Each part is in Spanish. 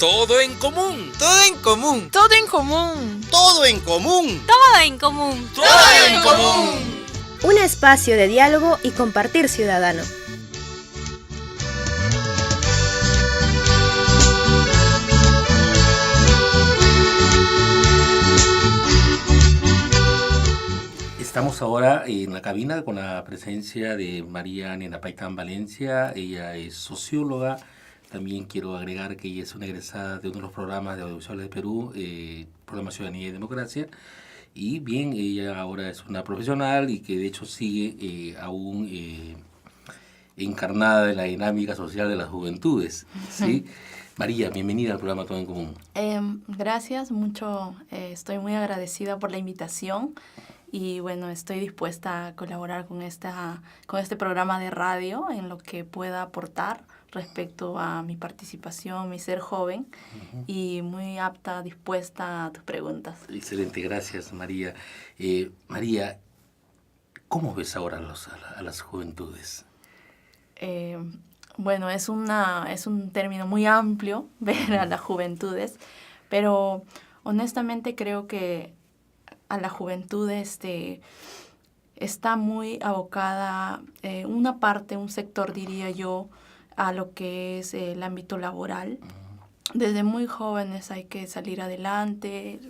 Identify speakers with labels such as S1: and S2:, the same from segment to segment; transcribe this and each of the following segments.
S1: Todo en común.
S2: Todo en común.
S3: Todo en común.
S2: Todo en común.
S3: Todo en común.
S2: Todo en común.
S4: Un espacio de diálogo y compartir ciudadano.
S5: Estamos ahora en la cabina con la presencia de María Nena Paitán Valencia. Ella es socióloga. También quiero agregar que ella es una egresada de uno de los programas de audiovisuales de Perú, programa Ciudadanía y Democracia. Y bien, ella ahora es una profesional y que de hecho sigue aún encarnada en la dinámica social de las juventudes, ¿sí? María, bienvenida al programa Todo en Común.
S6: Gracias, mucho. Estoy muy agradecida por la invitación y bueno, estoy dispuesta a colaborar con este programa de radio en lo que pueda aportar respecto a mi participación, mi ser joven, y muy apta, dispuesta a tus preguntas.
S5: Excelente, gracias María. María, ¿cómo ves ahora a las juventudes?
S6: Bueno, es un término muy amplio, ver a las juventudes, pero honestamente creo que a la juventud está muy abocada, un sector diría yo, a lo que es el ámbito laboral. Desde muy jóvenes hay que salir adelante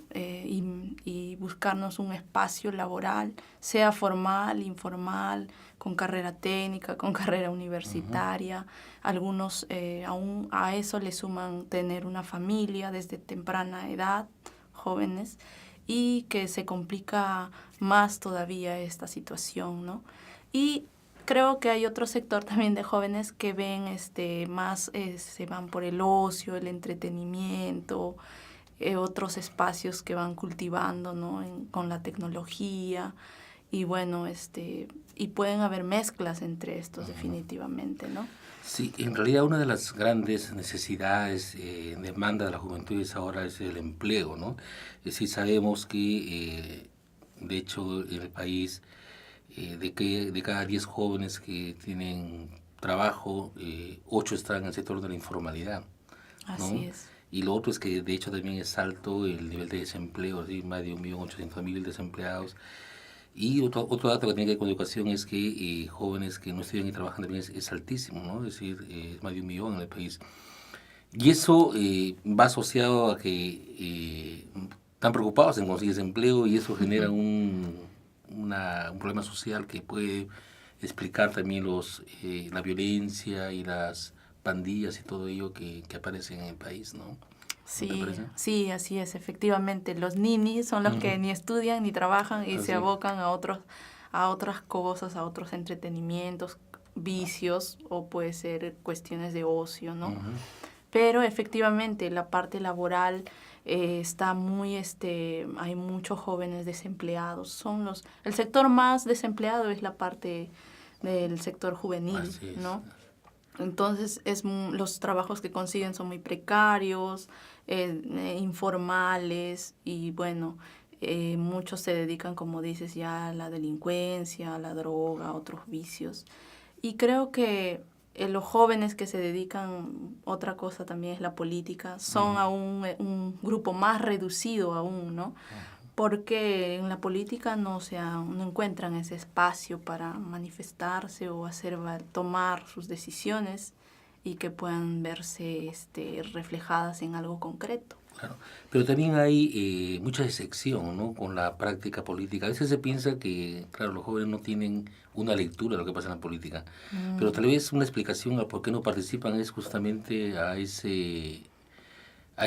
S6: y buscarnos un espacio laboral, sea formal, informal, con carrera técnica, con carrera universitaria. Algunos aún a eso le suman tener una familia desde temprana edad, jóvenes, y que se complica más todavía esta situación, ¿no? Y creo que hay otro sector también de jóvenes que ven se van por el ocio, el entretenimiento, otros espacios que van cultivando, ¿no? Con la tecnología, y bueno, y pueden haber mezclas entre estos definitivamente, ¿no?
S5: Sí, en realidad una de las grandes necesidades, demanda de la juventud ahora es el empleo, ¿no? Es decir, sabemos que, de hecho, en el país, de cada 10 jóvenes que tienen trabajo, 8 están en el sector de la informalidad, ¿no?
S6: Así es.
S5: Y lo otro es que, de hecho, también es alto el nivel de desempleo, ¿sí? Más de 1.800.000 desempleados. Y otro dato que tiene que ver con educación es que jóvenes que no estudian y trabajan también es altísimo, ¿no? Es decir, es más de 1 millón en el país. Y eso va asociado a que están preocupados en conseguir ese empleo, y eso genera un problema social que puede explicar también la violencia y las pandillas y todo ello que aparecen en el país, ¿no?
S6: Sí, así es, efectivamente. Los ninis son los que ni estudian ni trabajan y se abocan a otras cosas, a otros entretenimientos, vicios, o puede ser cuestiones de ocio, ¿no? Pero efectivamente la parte laboral está muy, hay muchos jóvenes desempleados. El sector más desempleado es la parte del sector juvenil, ¿no? Entonces los trabajos que consiguen son muy precarios, informales, y bueno, muchos se dedican, como dices, ya a la delincuencia, a la droga, a otros vicios. Y creo que los jóvenes que se dedican, otra cosa también es la política, son aún un grupo más reducido aún, ¿no? Porque en la política no encuentran ese espacio para manifestarse o tomar sus decisiones y que puedan verse reflejadas en algo concreto.
S5: Claro, pero también hay mucha decepción, ¿no?, con la práctica política. A veces se piensa que, claro, los jóvenes no tienen una lectura de lo que pasa en la política, pero tal vez una explicación a por qué no participan es justamente a ese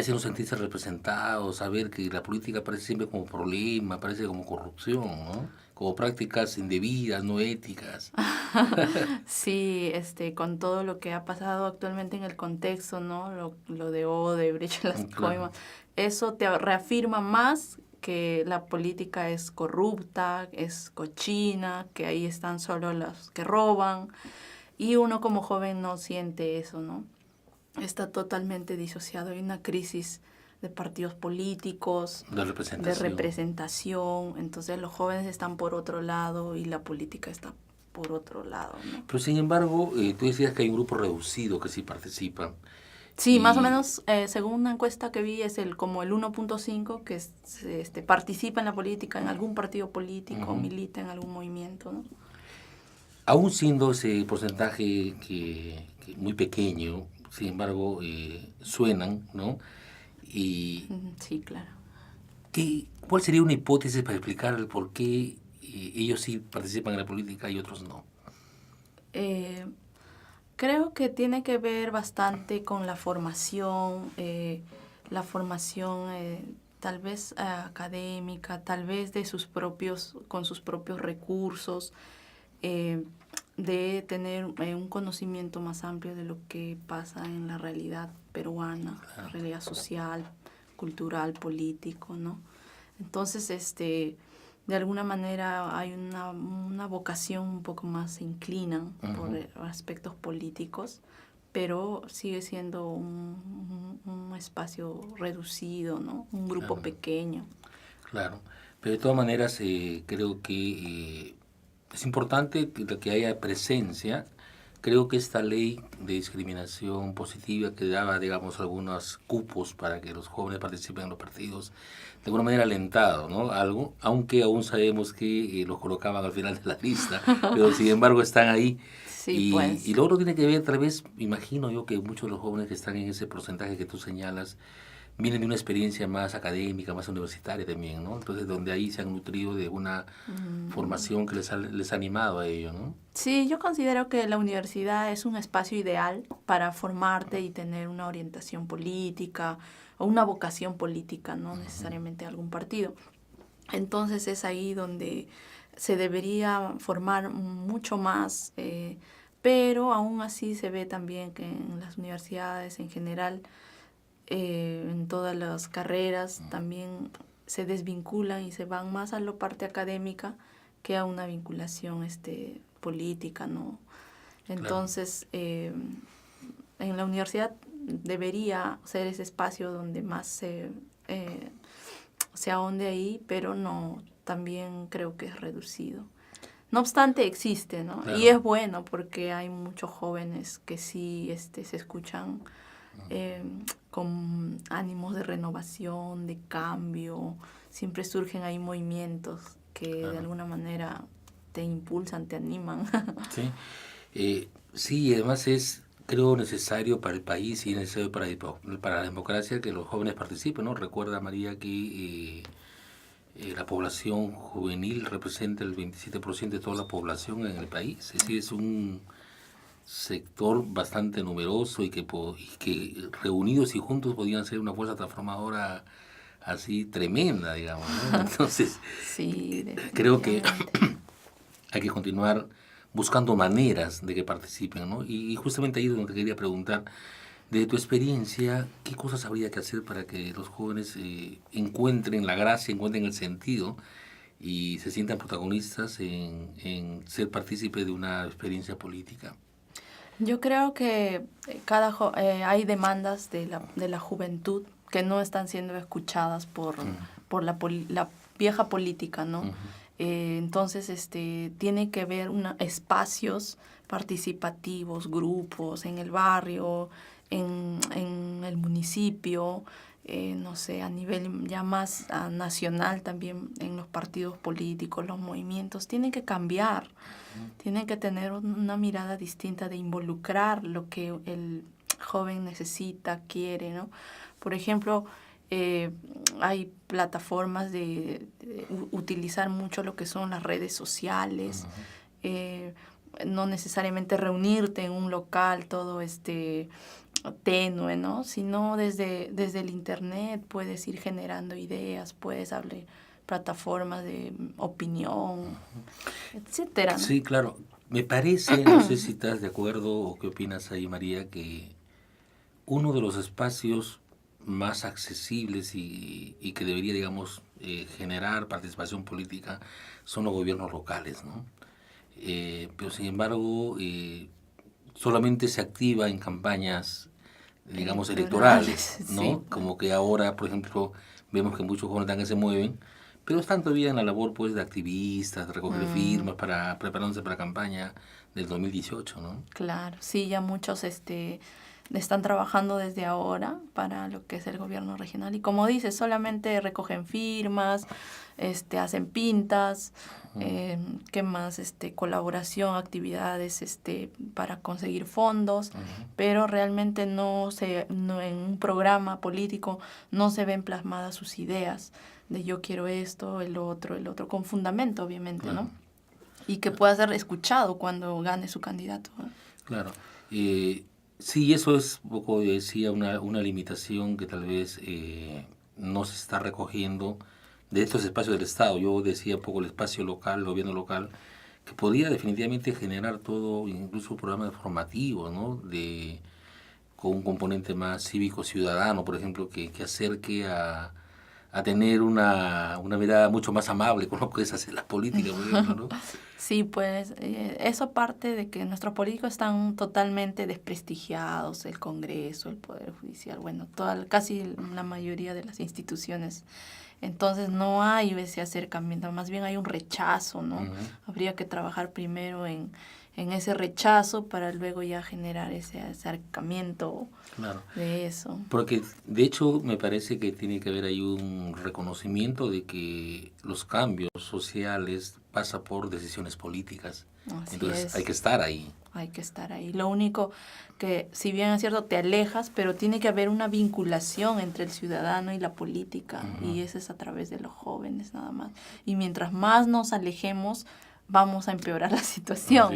S5: no sentirse representados, a ver que la política aparece siempre como problema, aparece como corrupción, ¿no?, como prácticas indebidas, no éticas.
S6: Sí, con todo lo que ha pasado actualmente en el contexto, ¿no? Lo de Odebrecht, las coimas, eso te reafirma más que la política es corrupta, es cochina, que ahí están solo los que roban, y uno como joven no siente eso, ¿no? Está totalmente disociado. Hay una crisis de partidos políticos, de representación. Entonces los jóvenes están por otro lado y la política está por otro lado, ¿no?
S5: Pero sin embargo, tú decías que hay un grupo reducido que sí participa.
S6: Sí, más o
S5: Y-
S6: menos, según una encuesta que vi, es como el 1.5 que participa en la política, en algún partido político,
S5: Ujú.
S6: milita en algún movimiento, ¿no?
S5: Aún siendo ese porcentaje que muy pequeño, sin embargo, suenan, ¿no? Y
S6: Sí, claro.
S5: ¿cuál sería una hipótesis para explicar el por qué ellos sí participan en la política y otros no?
S6: Eh, Creo que tiene que ver bastante con la formación tal vez académica, tal vez con sus propios recursos, eh, de tener un conocimiento más amplio de lo que pasa en la realidad peruana, la realidad social, cultural, político, ¿no? Entonces, de alguna manera hay una vocación un poco más, se inclinan por aspectos políticos, pero sigue siendo un espacio reducido, ¿no? Un grupo
S5: Claro.
S6: pequeño.
S5: Claro, pero de todas maneras creo que es importante que haya presencia. Creo que esta ley de discriminación positiva que daba, digamos, algunos cupos para que los jóvenes participen en los partidos, de alguna manera alentado, ¿no? Algo, aunque aún sabemos que los colocaban al final de la lista, pero sin embargo están ahí.
S6: Sí, pues.
S5: Y lo otro tiene que ver, tal vez, imagino yo que muchos de los jóvenes que están en ese porcentaje que tú señalas, vienen de una experiencia más académica, más universitaria también, ¿no? Entonces, donde ahí se han nutrido de una formación que les ha animado a ello, ¿no?
S6: Sí, yo considero que la universidad es un espacio ideal para formarte y tener una orientación política o una vocación política, no necesariamente algún partido. Entonces es ahí donde se debería formar mucho más, pero aún así se ve también que en las universidades en general, en todas las carreras, también se desvinculan y se van más a la parte académica que a una vinculación política, ¿no? Entonces, en la universidad debería ser ese espacio donde más se ahonde ahí, pero no, también creo que es reducido. No obstante, existe, ¿no?
S5: Claro.
S6: Y es bueno porque hay muchos jóvenes que sí se escuchan con ánimos de renovación, de cambio. Siempre surgen ahí movimientos que de alguna manera te impulsan, te animan.
S5: Sí. Sí, y además es, creo, necesario para el país y necesario para la democracia que los jóvenes participen, ¿no? Recuerda, María, que la población juvenil representa el 27% de toda la población en el país. Es decir, es un sector bastante numeroso y que reunidos y juntos podían ser una fuerza transformadora así tremenda, digamos, ¿no? Entonces,
S6: Sí,
S5: creo que
S6: definitivamente.
S5: hay que continuar buscando maneras de que participen, ¿no? Y justamente ahí es donde te quería preguntar, de tu experiencia, ¿qué cosas habría que hacer para que los jóvenes encuentren la gracia, encuentren el sentido y se sientan protagonistas en ser partícipes de una experiencia política?
S6: Yo creo que hay demandas de la juventud que no están siendo escuchadas por la vieja política, ¿no? Entonces, tiene que haber espacios participativos, grupos en el barrio, en el municipio, no sé, a nivel ya más nacional también en los partidos políticos, los movimientos, tienen que cambiar, tienen que tener una mirada distinta de involucrar lo que el joven necesita, quiere, ¿no? Por ejemplo, hay plataformas de utilizar mucho lo que son las redes sociales, no necesariamente reunirte en un local todo tenue, ¿no? Sino desde el internet puedes ir generando ideas, puedes abrir plataformas de opinión, etcétera, ¿no?
S5: Sí, claro. Me parece, no sé si estás de acuerdo o qué opinas ahí, María, que uno de los espacios más accesibles y que debería, digamos, generar participación política son los gobiernos locales, ¿no? Pero sin embargo, solamente se activa en campañas, digamos, electorales, ¿no?
S6: Sí.
S5: Como que ahora, por ejemplo, vemos que muchos jóvenes también se mueven, pero están todavía en la labor, pues, de activistas, de recoger firmas, preparándose para la campaña del 2018, ¿no?
S6: Claro, sí, ya muchos están trabajando desde ahora para lo que es el gobierno regional. Y como dices, solamente recogen firmas, hacen pintas, ¿qué más? Colaboración, actividades para conseguir fondos, pero realmente en un programa político no se ven plasmadas sus ideas de yo quiero esto, el otro, con fundamento, obviamente, ¿no? Y que pueda ser escuchado cuando gane su candidato, ¿no?
S5: Claro. Sí, eso es un poco, decía, una limitación que tal vez no se está recogiendo de estos espacios del Estado. Yo decía un poco el espacio local, el gobierno local, que podría definitivamente generar todo, incluso programas formativos, ¿no? Con un componente más cívico-ciudadano, por ejemplo, que acerque a tener una mirada mucho más amable con lo que es hacer la política, por ejemplo, ¿no?
S6: Sí, pues eso parte de que nuestros políticos están totalmente desprestigiados, el Congreso, el Poder Judicial, bueno, casi la mayoría de las instituciones. Entonces no hay ese acercamiento, más bien hay un rechazo, ¿no? Habría que trabajar primero en ese rechazo para luego ya generar ese acercamiento de eso.
S5: Porque de hecho me parece que tiene que haber ahí un reconocimiento de que los cambios sociales pasan por decisiones políticas. Entonces hay que estar ahí.
S6: Hay que estar ahí. Lo único que, si bien es cierto, te alejas, pero tiene que haber una vinculación entre el ciudadano y la política. Y eso es a través de los jóvenes nada más. Y mientras más nos alejemos, vamos a empeorar la situación,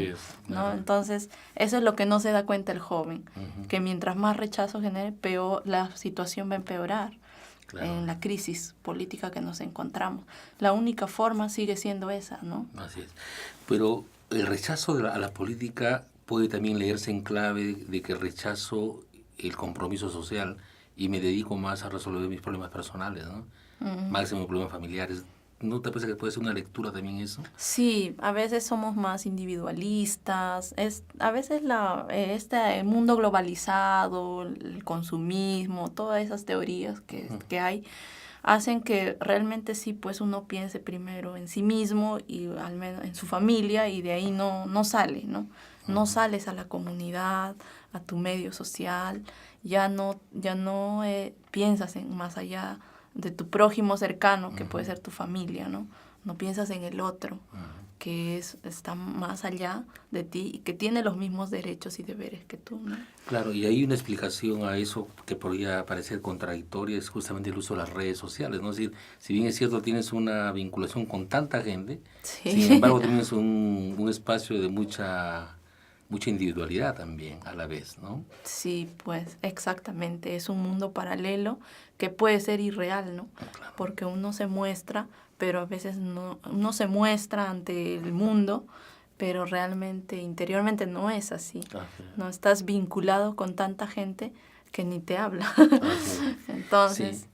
S6: ¿no? Entonces, eso es lo que no se da cuenta el joven, que mientras más rechazo genere, peor la situación va a empeorar en la crisis política que nos encontramos. La única forma sigue siendo esa, ¿no?
S5: Así es. Pero el rechazo a la política puede también leerse en clave de que rechazo el compromiso social y me dedico más a resolver mis problemas personales, ¿no? Máximo problemas familiares. ¿No te parece que puede ser una lectura también eso?
S6: Sí, a veces somos más individualistas. A veces el mundo globalizado, el consumismo, todas esas teorías que hay, hacen que realmente sí, pues uno piense primero en sí mismo y al menos en su familia, y de ahí no sale, ¿no? No sales a la comunidad, a tu medio social, ya no piensas en más allá de tu prójimo cercano, que puede ser tu familia, ¿no? No piensas en el otro, que está más allá de ti y que tiene los mismos derechos y deberes que tú, ¿no?
S5: Claro, y hay una explicación a eso que podría parecer contradictoria, es justamente el uso de las redes sociales, ¿no? Es decir, si bien es cierto, tienes una vinculación con tanta gente, sin embargo tienes un espacio de mucha individualidad también a la vez, ¿no?
S6: Sí, pues exactamente, es un mundo paralelo que puede ser irreal, ¿no?
S5: Claro.
S6: Porque uno se muestra, pero a veces uno se muestra ante el mundo, pero realmente, interiormente no es así. No estás vinculado con tanta gente que ni te habla. Entonces...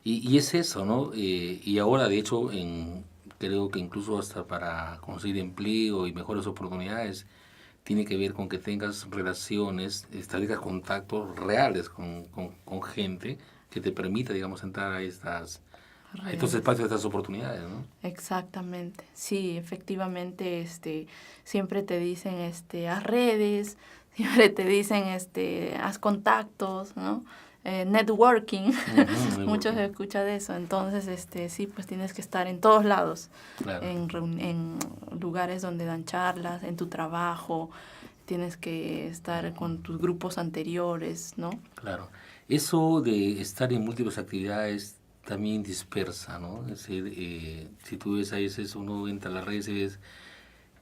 S5: Sí. Y es eso, ¿no? Y ahora, de hecho, creo que incluso hasta para conseguir empleo y mejores oportunidades, tiene que ver con que tengas relaciones, establezcas contactos reales con gente que te permita, digamos, entrar a estos espacios, a estas oportunidades, ¿no?
S6: Exactamente, sí, efectivamente, siempre te dicen, haz redes, siempre te dicen, haz contactos, ¿no? Networking, muchos escuchan de eso. Entonces, sí, pues tienes que estar en todos lados,
S5: claro.
S6: en lugares donde dan charlas, en tu trabajo, tienes que estar con tus grupos anteriores, ¿no?
S5: Claro. Eso de estar en múltiples actividades también dispersa, ¿no? Es decir, si tú ves a veces, uno entra a las redes y ves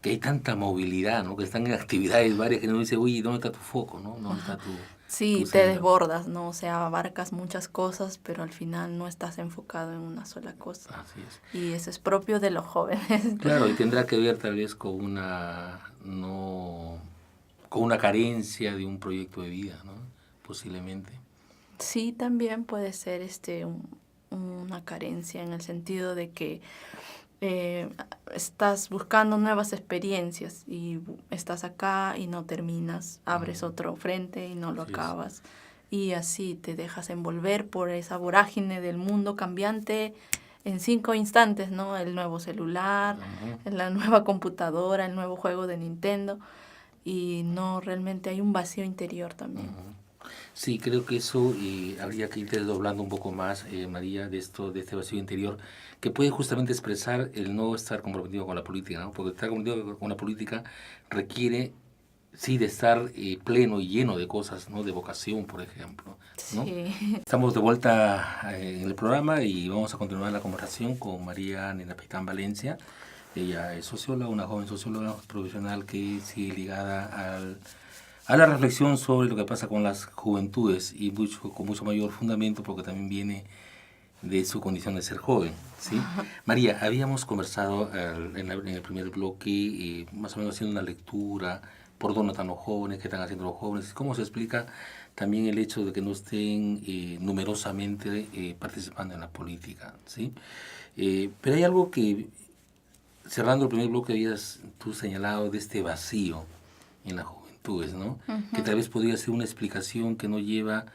S5: que hay tanta movilidad, ¿no? Que están en actividades varias que uno dice, oye, ¿dónde está tu foco, no? ¿Dónde está tu...
S6: Sí, te desbordas, ¿no? O sea, abarcas muchas cosas, pero al final no estás enfocado en una sola cosa.
S5: Así es.
S6: Y eso es propio de los jóvenes.
S5: Claro, y tendrá que ver tal vez con una carencia de un proyecto de vida, ¿no? Posiblemente.
S6: Sí, también puede ser una carencia en el sentido de que estás buscando nuevas experiencias y estás acá y no terminas, abres otro frente y no lo acabas. Y así te dejas envolver por esa vorágine del mundo cambiante en 5 instantes, ¿no? El nuevo celular, la nueva computadora, el nuevo juego de Nintendo, y no, realmente hay un vacío interior también.
S5: Sí, creo que eso habría que ir desdoblando un poco más, María, de este vacío interior, que puede justamente expresar el no estar comprometido con la política, ¿no? Porque estar comprometido con la política requiere, sí, de estar pleno y lleno de cosas, ¿no? De vocación, por ejemplo, ¿no?
S6: Sí.
S5: Estamos de vuelta en el programa y vamos a continuar la conversación con María Nena Peitán Valencia. Ella es socióloga, una joven socióloga profesional que sigue ligada a la reflexión sobre lo que pasa con las juventudes y con mucho mayor fundamento porque también viene de su condición de ser joven, ¿sí? María, habíamos conversado en el primer bloque, más o menos haciendo una lectura, por dónde están los jóvenes, qué están haciendo los jóvenes, cómo se explica también el hecho de que no estén numerosamente participando en la política, ¿sí? Pero hay algo que, cerrando el primer bloque, habías tú señalado de este vacío en la juventud, ¿no?
S6: Ujú.
S5: Que tal vez podría ser una explicación que no lleva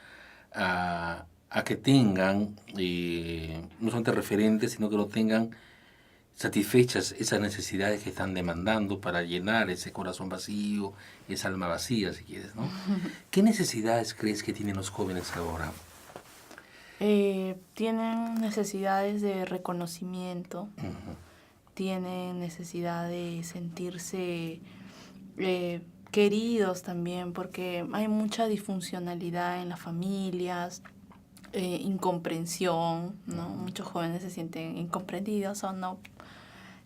S5: a que tengan, no solamente referentes, sino que no tengan satisfechas esas necesidades que están demandando para llenar ese corazón vacío, esa alma vacía, si quieres, ¿no? ¿Qué necesidades crees que tienen los jóvenes ahora?
S6: Tienen necesidades de reconocimiento,
S5: Ujú.
S6: tienen necesidad de sentirse queridos también, porque hay mucha disfuncionalidad en las familias, incomprensión, ¿no? Muchos jóvenes se sienten incomprendidos o no,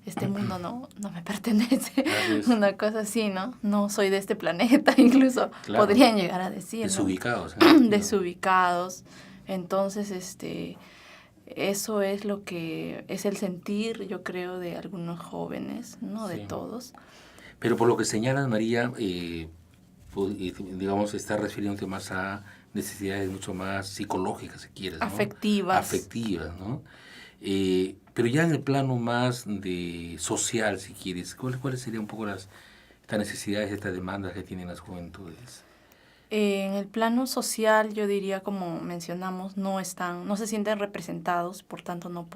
S6: este mundo no me pertenece,
S5: Así es.
S6: una cosa así, ¿no? No soy de este planeta, incluso
S5: Claro.
S6: podrían llegar a decir, ¿no?
S5: Desubicados. ¿no?
S6: Desubicados. Entonces, eso es lo que es el sentir, yo creo, de algunos jóvenes, no de
S5: Sí.
S6: todos.
S5: Pero por lo que señalas, María, digamos, está refiriéndote más a necesidades mucho más psicológicas, si quieres, ¿no?
S6: Afectivas.
S5: Afectivas, ¿no? Pero ya en el plano más de social, si quieres, ¿cuáles serían un poco estas necesidades, estas demandas que tienen las juventudes?
S6: En el plano social, yo diría, como mencionamos, no se sienten representados, por tanto no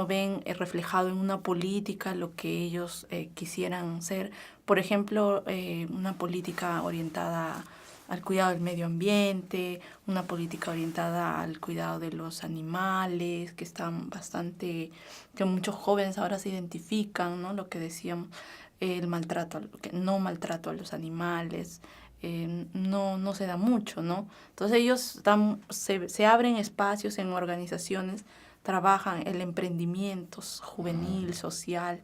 S6: ven reflejado en una política lo que ellos quisieran ser. Por ejemplo, una política orientada al cuidado del medio ambiente, una política orientada al cuidado de los animales, que muchos jóvenes ahora se identifican, ¿no? Lo que decíamos, el maltrato, no maltrato a los animales. No se da mucho, ¿no? Entonces ellos se abren espacios en organizaciones, trabajan el emprendimiento juvenil, social,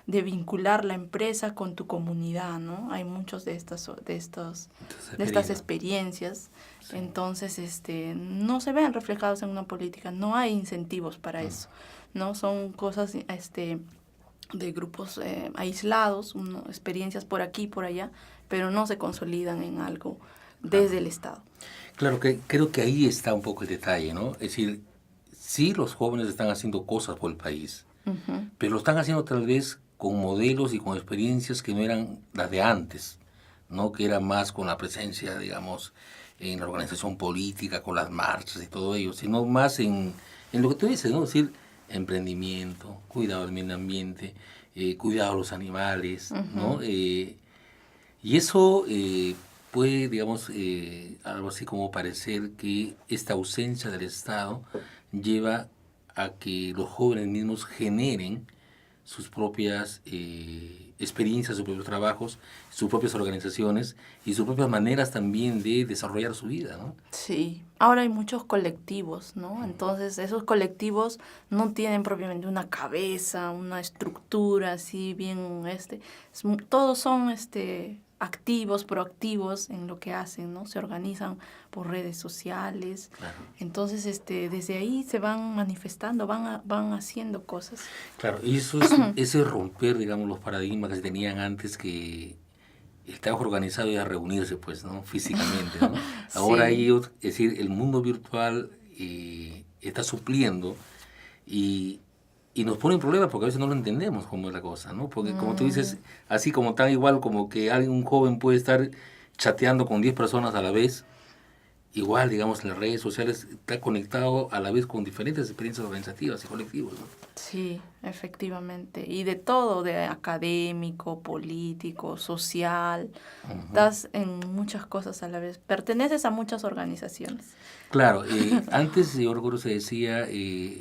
S6: de vincular la empresa con tu comunidad, ¿no? Hay muchos de estas experiencias.
S5: Sí.
S6: Entonces, no se ven reflejados en una política, no hay incentivos para eso, ¿no? Son cosas, de grupos aislados, experiencias por aquí y por allá, pero no se consolidan en algo desde el Estado.
S5: Claro, que creo que ahí está un poco el detalle, ¿no? Es decir, sí los jóvenes están haciendo cosas por el país,
S6: Uh-huh.
S5: pero lo están haciendo tal vez con modelos y con experiencias que no eran las de antes, ¿no? Que era más con la presencia, digamos, en la organización política, con las marchas y todo ello, sino más en lo que tú dices, ¿no? Es decir, emprendimiento, cuidado del medio ambiente, cuidado de los animales, ¿no?
S6: Uh-huh.
S5: Y eso puede, digamos, algo así como parecer que esta ausencia del Estado lleva a que los jóvenes mismos generen sus propias experiencias, sus propios trabajos, sus propias organizaciones y sus propias maneras también de desarrollar su vida, ¿no?
S6: Sí, ahora hay muchos colectivos, ¿no? Entonces esos colectivos no tienen propiamente una cabeza, una estructura así bien, todos son activos, proactivos en lo que hacen, ¿no? Se organizan por redes sociales.
S5: Claro.
S6: Entonces, desde ahí se van manifestando, van haciendo cosas.
S5: Claro, y eso es romper, digamos, los paradigmas que se tenían antes, que el trabajo organizado era reunirse, pues, ¿no? Físicamente, ¿no? Ahora
S6: Sí.
S5: es decir, el mundo virtual está supliendo y nos pone en problemas porque a veces no lo entendemos cómo es la cosa, ¿no? Porque como tú dices, así como tan igual como que un joven puede estar chateando con 10 personas a la vez, igual, digamos, en las redes sociales está conectado a la vez con diferentes experiencias organizativas y colectivos, ¿no?
S6: Sí, efectivamente. Y de todo, de académico, político, social. Estás en muchas cosas a la vez. Perteneces a muchas organizaciones.
S5: Claro, antes yo recuerdo se decía,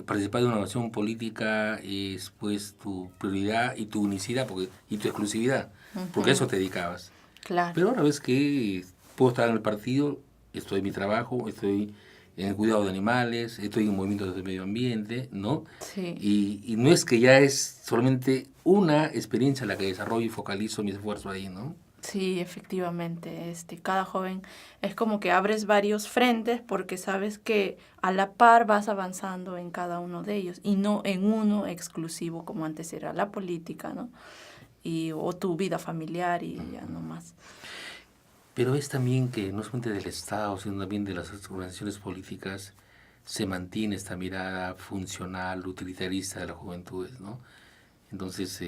S5: participar de una organización política es pues tu prioridad y tu unicidad y tu exclusividad, porque a eso te dedicabas.
S6: Claro.
S5: Pero ahora ves que puedo estar en el partido, estoy en mi trabajo, estoy en el cuidado de animales, estoy en movimientos de medio ambiente, ¿no?
S6: Sí.
S5: Y no es que ya es solamente una experiencia la que desarrollo y focalizo mi esfuerzo ahí, ¿no?
S6: Sí, efectivamente. Cada joven es como que abres varios frentes porque sabes que a la par vas avanzando en cada uno de ellos y no en uno exclusivo como antes era la política, ¿no? O tu vida familiar y ya no más.
S5: Pero es también que no solamente del Estado, sino también de las organizaciones políticas se mantiene esta mirada funcional, utilitarista de las juventudes, ¿no? Entonces,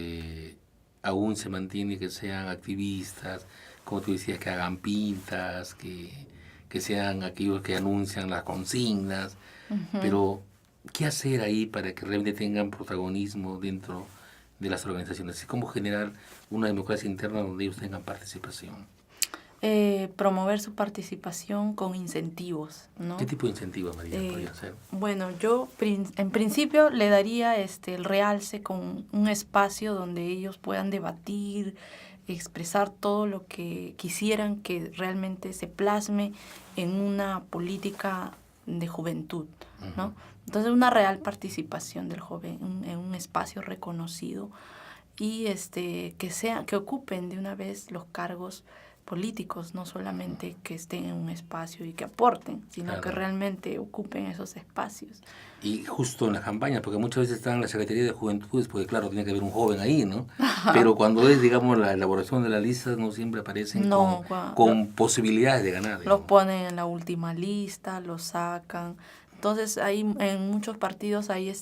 S5: aún se mantiene que sean activistas, como tú decías, que hagan pintas, que sean aquellos que anuncian las consignas, pero ¿qué hacer ahí para que realmente tengan protagonismo dentro de las organizaciones? ¿Y cómo generar una democracia interna donde ellos tengan participación?
S6: Promover su participación con incentivos, ¿no?
S5: ¿Qué tipo de incentivos, María, podría ser?
S6: Bueno, yo en principio le daría el realce con un espacio donde ellos puedan debatir, expresar todo lo que quisieran que realmente se plasme en una política de juventud, ¿no? Entonces, una real participación del joven en un espacio reconocido y que ocupen de una vez los cargos políticos, no solamente que estén en un espacio y que aporten, sino
S5: Claro.
S6: que realmente ocupen esos espacios.
S5: Y justo en las campañas, porque muchas veces están en la Secretaría de Juventudes, porque claro, tiene que haber un joven ahí, ¿no? Pero cuando es, digamos, la elaboración de las listas, no siempre aparecen con posibilidades de ganar.
S6: Los
S5: Digamos.
S6: ponen en la última lista, los sacan. Entonces, hay en muchos partidos hay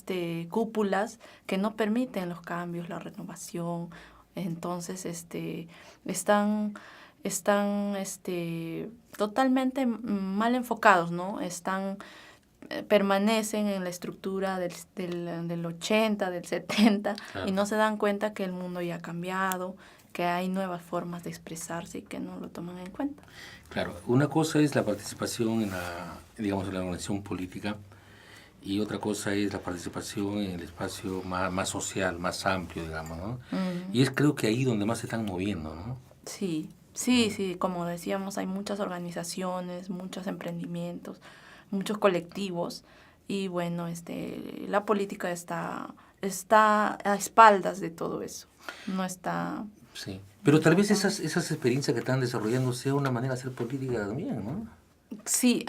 S6: cúpulas que no permiten los cambios, la renovación. Entonces, están totalmente mal enfocados, ¿no? Permanecen en la estructura del 80, del 70,
S5: Claro.
S6: y no se dan cuenta que el mundo ya ha cambiado, que hay nuevas formas de expresarse y que no lo toman en cuenta.
S5: Claro, una cosa es la participación en la organización política y otra cosa es la participación en el espacio más social, más amplio, digamos, ¿no? Y es creo que ahí donde más se están moviendo, ¿no?
S6: Sí, como decíamos, hay muchas organizaciones, muchos emprendimientos, muchos colectivos y bueno, la política está a espaldas de todo eso, no está...
S5: Sí, pero tal vez esas experiencias que están desarrollando sea una manera de hacer política también, ¿no?
S6: Sí,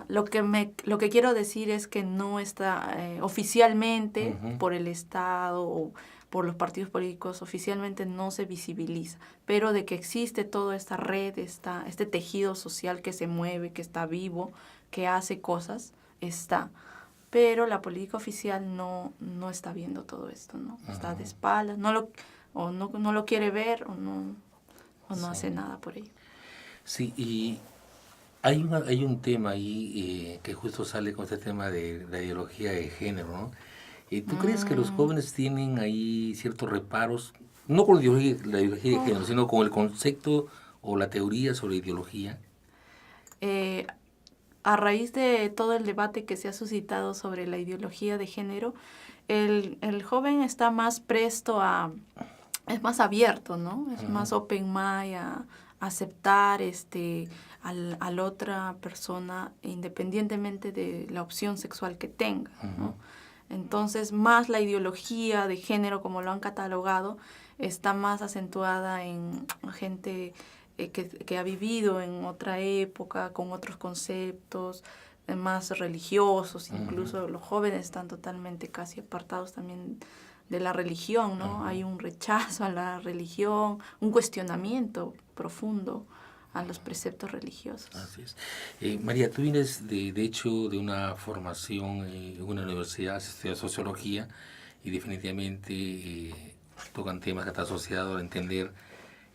S6: lo que quiero decir es que no está oficialmente por el Estado o por los partidos políticos, oficialmente no se visibiliza, pero de que existe toda esta red, este tejido social que se mueve, que está vivo, que hace cosas, está. Pero la política oficial no está viendo todo esto, ¿no? Está de espaldas, no lo quiere ver o no hace nada por ello.
S5: Sí, y hay un tema ahí que justo sale con este tema de la ideología de género, ¿no? ¿Tú crees que los jóvenes tienen ahí ciertos reparos, no con la ideología de género, sino con el concepto o la teoría sobre ideología?
S6: A raíz de todo el debate que se ha suscitado sobre la ideología de género, el joven está más presto es más abierto, ¿no? Es más open mind a aceptar a la otra persona independientemente de la opción sexual que tenga, ¿no? Entonces, más la ideología de género, como lo han catalogado, está más acentuada en gente que ha vivido en otra época, con otros conceptos más religiosos. Incluso los jóvenes están totalmente casi apartados también de la religión, ¿no? Hay un rechazo a la religión, un cuestionamiento profundo a los preceptos religiosos.
S5: Así es. María, tú vienes de hecho de una formación en una universidad, has estudiado sociología y definitivamente tocan temas que están asociados a entender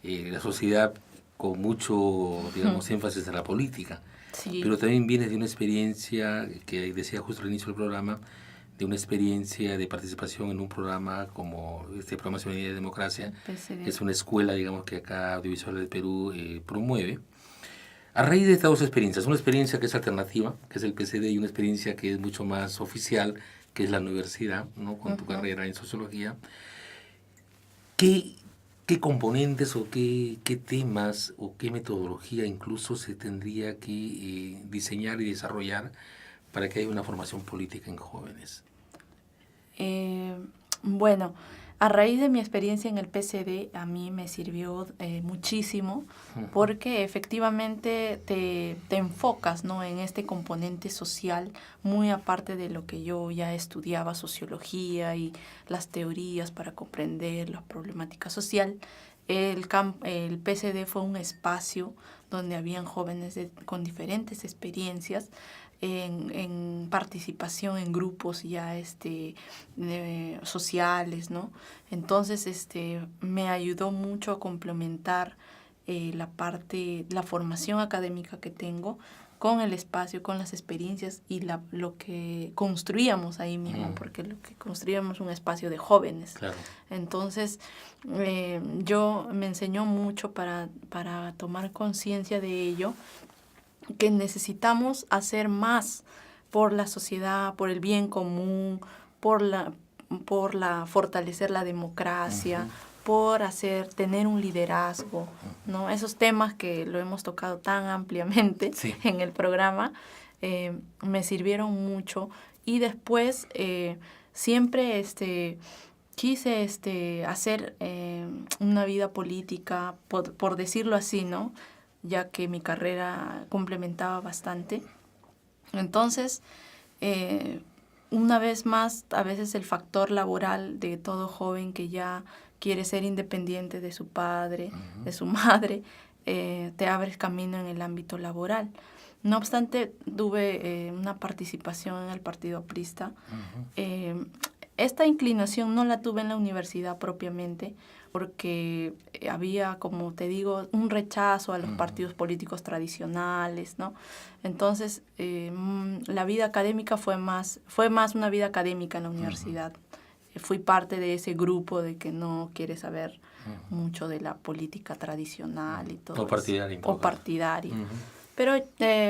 S5: la sociedad con mucho, digamos, énfasis en la política.
S6: Sí.
S5: Pero también vienes de una experiencia, que decía justo al inicio del programa, de una experiencia de participación en un programa como este programa Ciudadanía y Democracia,
S6: PCD.
S5: que es una escuela, digamos, que acá Audiovisual del Perú promueve. A raíz de estas dos experiencias, una experiencia que es alternativa, que es el PCD, y una experiencia que es mucho más oficial, que es la universidad, ¿no? Con tu carrera en sociología, ¿qué componentes o qué temas o qué metodología incluso se tendría que diseñar y desarrollar para que haya una formación política en jóvenes?
S6: Bueno, a raíz de mi experiencia en el PCD, a mí me sirvió muchísimo porque efectivamente te enfocas, ¿no?, en este componente social, muy aparte de lo que yo ya estudiaba, sociología y las teorías para comprender la problemática social. El PCD fue un espacio donde habían jóvenes con diferentes experiencias, en participación en grupos ya sociales, ¿no? Entonces me ayudó mucho a complementar la formación académica que tengo con el espacio, con las experiencias y lo que construíamos ahí mismo, porque lo que construíamos un espacio de jóvenes.
S5: Claro.
S6: Entonces, yo me enseñó mucho para tomar conciencia de ello, que necesitamos hacer más por la sociedad, por el bien común, por fortalecer la democracia, por tener un liderazgo, ¿no? Esos temas que lo hemos tocado tan ampliamente en el programa me sirvieron mucho. Y después siempre quise hacer una vida política, por decirlo así, ¿no?, ya que mi carrera complementaba bastante. Entonces, una vez más, a veces el factor laboral de todo joven que ya quiere ser independiente de su padre, de su madre, te abre camino en el ámbito laboral. No obstante, tuve una participación en el Partido Aprista. Esta inclinación no la tuve en la universidad propiamente, porque había, como te digo, un rechazo a los partidos políticos tradicionales, ¿no? Entonces, la vida académica fue más una vida académica en la universidad. Fui parte de ese grupo de que no quiere saber mucho de la política tradicional y todo.
S5: O partidaria.
S6: O partidaria. Pero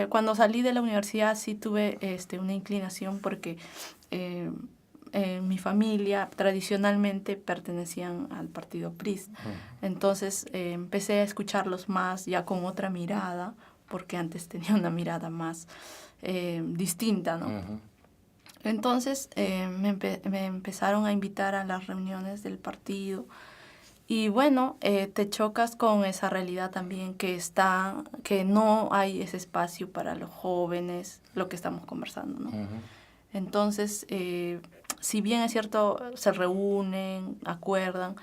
S6: cuando salí de la universidad sí tuve una inclinación porque mi familia tradicionalmente pertenecían al partido PRIS. Entonces empecé a escucharlos más ya con otra mirada, porque antes tenía una mirada más distinta, ¿no? Entonces me empezaron a invitar a las reuniones del partido. Y bueno, te chocas con esa realidad también que no hay ese espacio para los jóvenes, lo que estamos conversando, ¿no? Entonces, si bien es cierto, se reúnen, acuerdan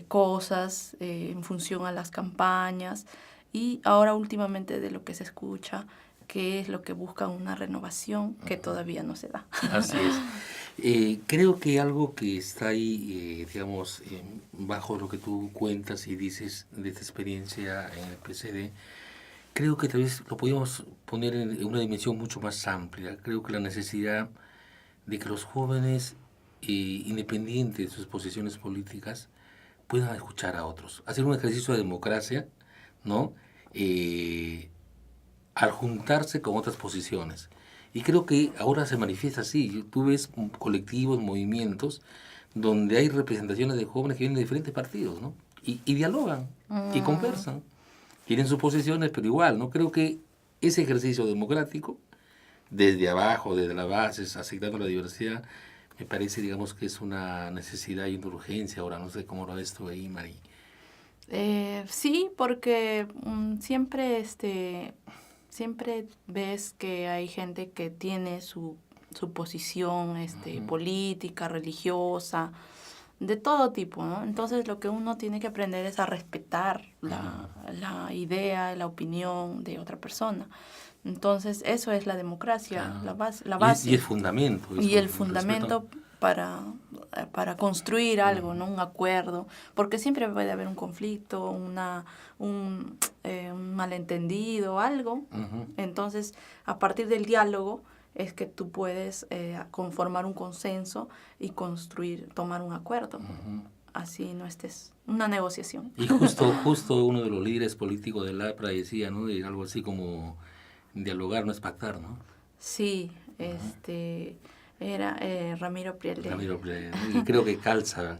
S6: cosas en función a las campañas, y ahora últimamente de lo que se escucha, que es lo que busca una renovación que todavía no se da.
S5: Así es. Creo que algo que está ahí, digamos, bajo lo que tú cuentas y dices de esta experiencia en el PCD, creo que tal vez lo podríamos poner en una dimensión mucho más amplia. Creo que la necesidad de que los jóvenes, independientes de sus posiciones políticas, puedan escuchar a otros. Hacer un ejercicio de democracia, ¿no?, al juntarse con otras posiciones. Y creo que ahora se manifiesta así. Tú ves colectivos, movimientos, donde hay representaciones de jóvenes que vienen de diferentes partidos, ¿no? Y dialogan, y conversan. Tienen sus posiciones, pero igual, ¿no? Creo que ese ejercicio democrático, desde abajo, desde la base, aceptando la diversidad, me parece, digamos, que es una necesidad y una urgencia. Ahora, no sé cómo lo ves tú ahí, Mari.
S6: Sí, porque siempre ves que hay gente que tiene su posición política, religiosa, de todo tipo, ¿no? Entonces lo que uno tiene que aprender es a respetar la idea, la opinión de otra persona. Entonces eso es la democracia, la base.
S5: Y el fundamento.
S6: Y el fundamento para para construir algo, ¿no? Un acuerdo, porque siempre puede haber un conflicto, un malentendido, algo. Entonces, a partir del diálogo es que tú puedes conformar un consenso y construir, tomar un acuerdo. Así no estés, una negociación.
S5: Y justo uno de los líderes políticos del APRA decía, ¿no? Y algo así como dialogar no es pactar, ¿no?
S6: Sí, era Ramiro Prielé.
S5: Ramiro Prielé, ¿no? Y creo que calza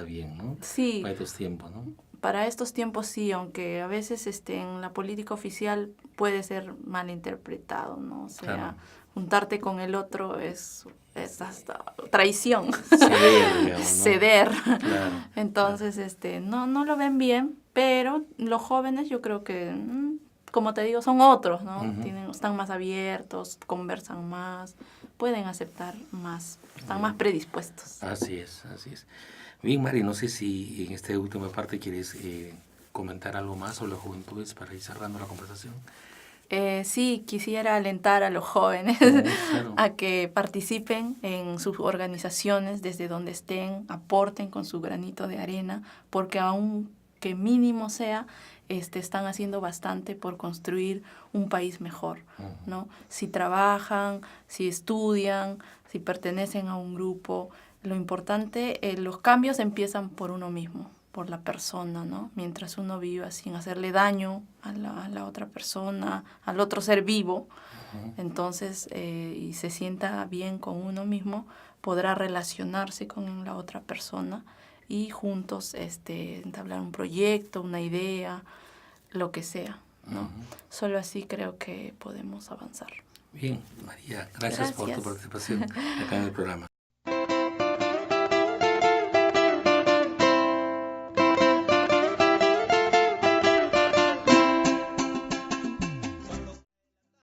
S5: bien, ¿no?
S6: Sí.
S5: Para estos tiempos, ¿no?
S6: Para estos tiempos sí, aunque a veces en la política oficial puede ser malinterpretado, ¿no? O sea,
S5: Claro.
S6: juntarte con el otro es hasta traición.
S5: Ceder, digamos, ¿no?
S6: Ceder.
S5: Claro,
S6: Entonces, no lo ven bien, pero los jóvenes yo creo que, como te digo, son otros, ¿no? Están más abiertos, conversan más, pueden aceptar más, están más predispuestos.
S5: Así es. Bien, Mari, no sé si en esta última parte quieres comentar algo más sobre las juventudes para ir cerrando la conversación.
S6: Sí, quisiera alentar a los jóvenes
S5: Claro.
S6: a que participen en sus organizaciones desde donde estén, aporten con su granito de arena, porque aunque mínimo sea, están haciendo bastante por construir un país mejor, ¿no? Si trabajan, si estudian, si pertenecen a un grupo, lo importante, los cambios empiezan por uno mismo, por la persona, ¿no? Mientras uno viva sin hacerle daño a la otra persona, al otro ser vivo, entonces, y se sienta bien con uno mismo, podrá relacionarse con la otra persona y juntos entablar un proyecto, una idea, lo que sea, ¿no? Solo así creo que podemos avanzar.
S5: Bien, María, gracias por tu participación acá en el programa.